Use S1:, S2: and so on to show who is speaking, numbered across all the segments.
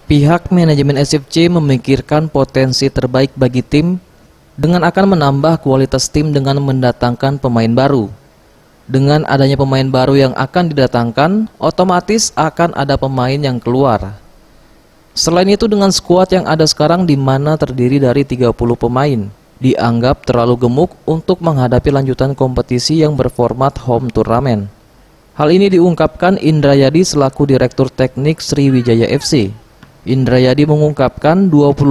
S1: Pihak manajemen SFC memikirkan potensi terbaik bagi tim dengan akan menambah kualitas tim dengan mendatangkan pemain baru. Dengan adanya pemain baru yang akan didatangkan, otomatis akan ada pemain yang keluar. Selain itu, dengan skuad yang ada sekarang di mana terdiri dari 30 pemain, dianggap terlalu gemuk untuk menghadapi lanjutan kompetisi yang berformat home turnamen. Hal ini diungkapkan Indrayadi selaku Direktur Teknik Sriwijaya FC. Indrayadi mengungkapkan 25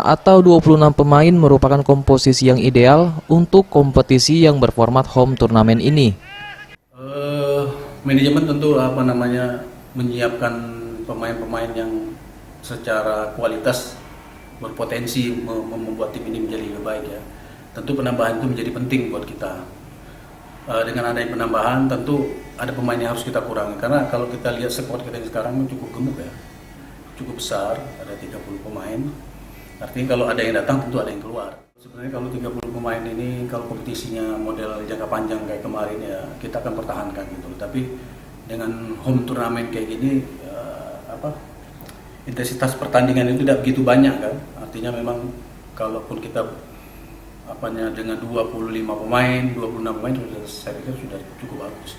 S1: atau 26 pemain merupakan komposisi yang ideal untuk kompetisi yang berformat home turnamen ini.
S2: Manajemen tentu menyiapkan pemain-pemain yang secara kualitas berpotensi membuat tim ini menjadi lebih baik ya. Tentu penambahan itu menjadi penting buat kita. Dengan adanya penambahan tentu ada pemain yang harus kita kurangi, karena kalau kita lihat squad kita yang sekarang cukup gemuk ya, cukup besar, ada 30 pemain. Artinya kalau ada yang datang tentu ada yang keluar. Sebenarnya kalau 30 pemain ini kalau kompetisinya model jangka panjang kayak kemarin ya kita akan pertahankan gitu. Tapi dengan home turnamen kayak gini intensitas pertandingan itu tidak begitu banyak kan. Artinya memang kalaupun kita dengan 25 pemain, 26 pemain saya pikir sudah cukup bagus.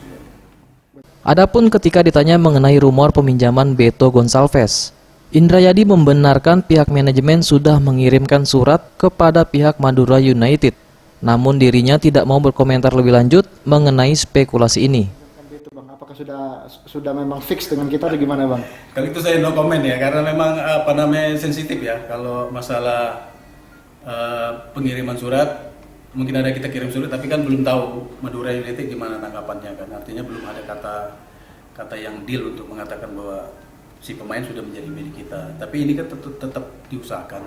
S1: Adapun ketika ditanya mengenai rumor peminjaman Beto Gonçalves, Indrayadi membenarkan pihak manajemen sudah mengirimkan surat kepada pihak Madura United. Namun dirinya tidak mau berkomentar lebih lanjut mengenai spekulasi ini.
S3: Apakah sudah memang fix dengan kita atau gimana, Bang?
S2: Kali itu saya no comment ya, karena memang sensitif ya kalau masalah pengiriman surat. Mungkin ada kita kirim surat tapi kan belum tahu Madura United gimana tanggapannya kan. Artinya belum ada kata yang deal untuk mengatakan bahwa si pemain sudah menjadi milik kita. Tapi ini kan tetap diusahakan.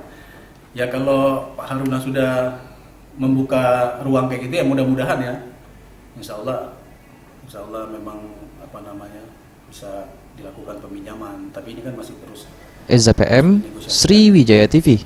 S2: Ya kalau Pak Haruna sudah membuka ruang kayak gitu ya mudah-mudahan ya. Insya Allah memang bisa dilakukan peminjaman. Tapi ini kan masih terus.
S1: SZPM Sriwijaya TV.